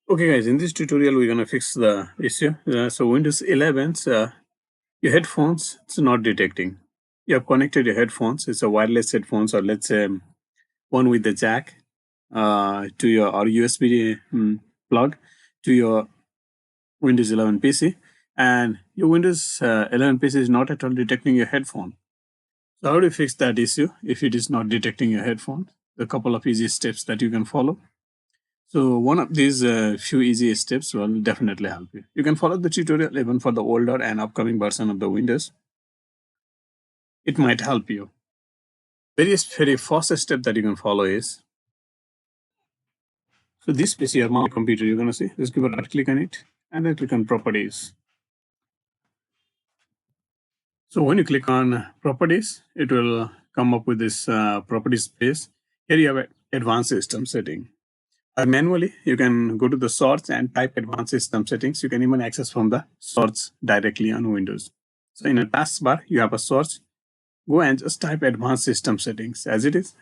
Okay guys, in this tutorial we're gonna fix the issue. So Windows 11's your headphones it's not detecting. You have connected your headphones. It's a wireless headphones, or let's say one with the jack to your or USB plug to your Windows 11 PC, and your Windows 11 PC is not at all detecting your headphone. So how do you fix that issue if it is not detecting your headphone? A couple of easy steps that you can follow. So one of these few easy steps will definitely help you. You can follow the tutorial even for the older and upcoming version of the Windows. It might help you. Very first step that you can follow is, so this PC or my computer you're gonna see, just give a right click on it and then click on properties. So when you click on properties, it will come up with this properties page. Here you have advanced system setting. Manually, you can go to the source and type advanced system settings. You can even access from the source directly on Windows. So in a taskbar, you have a source. Go and just type advanced system settings as it is.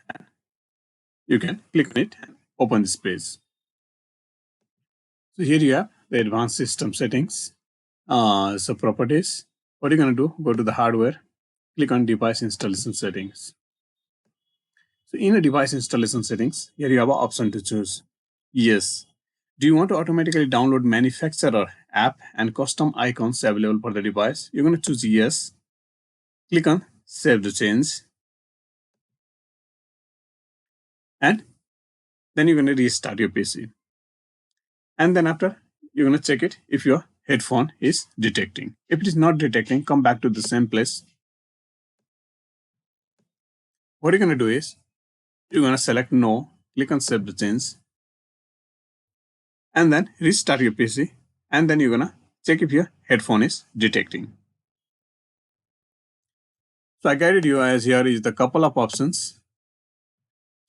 You can click on it and open this page. So here you have the advanced system settings. So properties. What you're going to do, go to the hardware, click on device installation settings. So in a device installation settings, here you have an option to choose. Yes. Do you want to automatically download manufacturer app and custom icons available for the device? You're going to choose yes. Click on save the change. And then you're going to restart your PC. And then after, you're going to check it if your headphone is detecting. If it is not detecting, come back to the same place. What you're going to do is, you're going to select no, click on save the change, and then restart your PC. And then you're going to check if your headphone is detecting. So I guided you as here is the couple of options.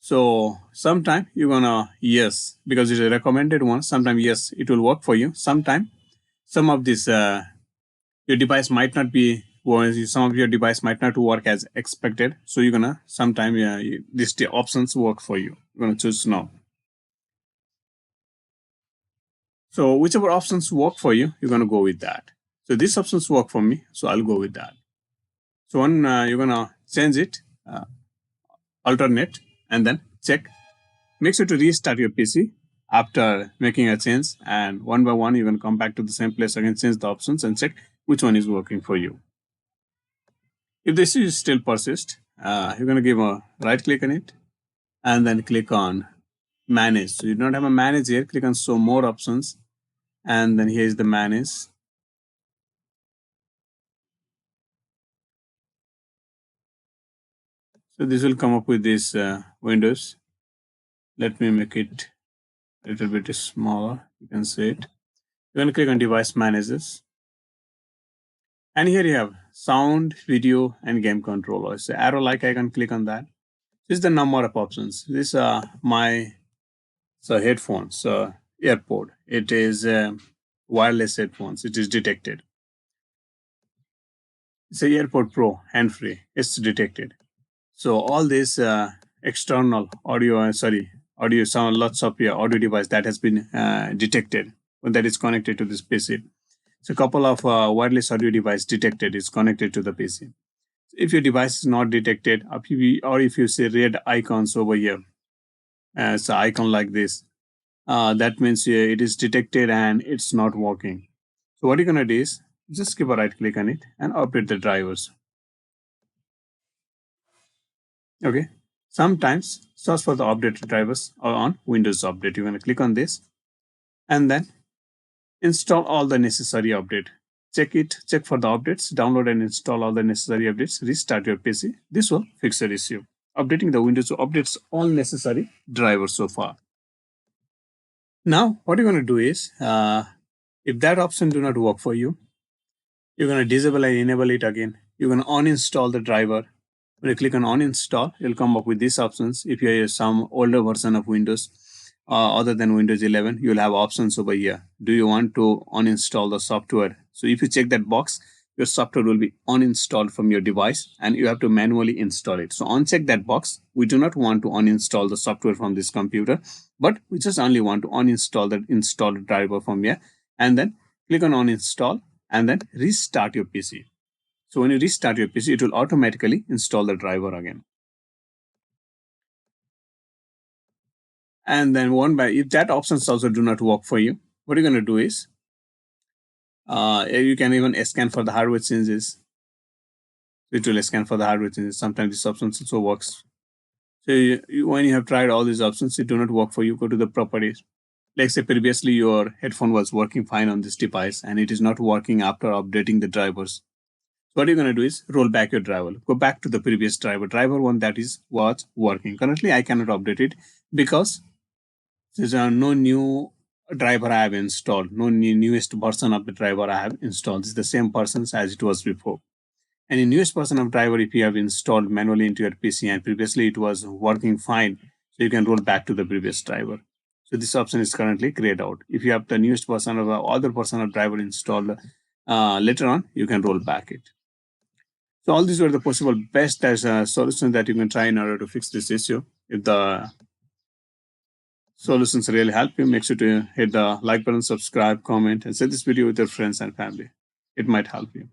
So sometime you're gonna yes, because it's a recommended one. Sometime yes, it will work for you. Sometime some of this your device might not be, or some of your device might not work as expected. So you're gonna sometime these the options work for you. You're gonna choose no. So whichever options work for you, you're gonna go with that. So these options work for me, so I'll go with that. So when you're gonna change it, alternate, and then check. Make sure to restart your PC after making a change, and one by one, you can come back to the same place again, change the options, and check which one is working for you. If the issue still persists, you're going to give a right click on it and then click on manage. So you don't have a manage here, click on show more options, and then here's the manage. So this will come up with this windows. Let me make it a little bit smaller. You can see it. You're going to click on device managers. And here you have sound, video, and game controller. So arrow like icon, click on that. This is the number of options. This my headphones, AirPod. It is wireless headphones. It is detected. It's a AirPod Pro, hand-free. It's detected. So all this external audio, audio sound, lots of your audio device that has been detected that is connected to this PC. So a couple of wireless audio device detected is connected to the PC. If your device is not detected, or if you see red icons over here, as an icon like this, that means it is detected and it's not working. So what you're gonna do is just give a right click on it and update the drivers. Okay. Sometimes search for the updated drivers or on Windows Update. You're gonna click on this and then install all the necessary update. Check for the updates, download and install all the necessary updates, restart your PC. This will fix the issue. Updating the Windows updates all necessary drivers so far. Now, what you're going to do is, if that option do not work for you, you're going to disable and enable it again. You're going to uninstall the driver. When you click on uninstall, you'll come up with these options. If you're some older version of Windows, other than Windows 11, you'll have options over here. Do you want to uninstall the software? So if you check that box, your software will be uninstalled from your device and you have to manually install it. So uncheck that box. We do not want to uninstall the software from this computer, but we just only want to uninstall that installed driver from here, and then click on uninstall and then restart your PC. So when you restart your PC, it will automatically install the driver again. And then one by, if that options also do not work for you, what you're going to do is you can even scan for the hardware changes. It will scan for the hardware changes. Sometimes this option also works. So when you have tried all these options, it do not work for you, go to the properties. Like say previously your headphone was working fine on this device and it is not working after updating the drivers. So what you're going to do is roll back your driver. Go back to the previous driver one that is was working. Currently, I cannot update it because there's no new driver I have installed, no newest version of the driver I have installed. It's the same persons as it was before. And the newest version of driver, if you have installed manually into your PC and previously it was working fine, so you can roll back to the previous driver. So this option is currently grayed out. If you have the newest version of the other version of driver installed later on, you can roll back it. So all these were the possible best as a solution that you can try in order to fix this issue. If the solutions really help you, make sure to hit the like button, subscribe, comment, and share this video with your friends and family. It might help you.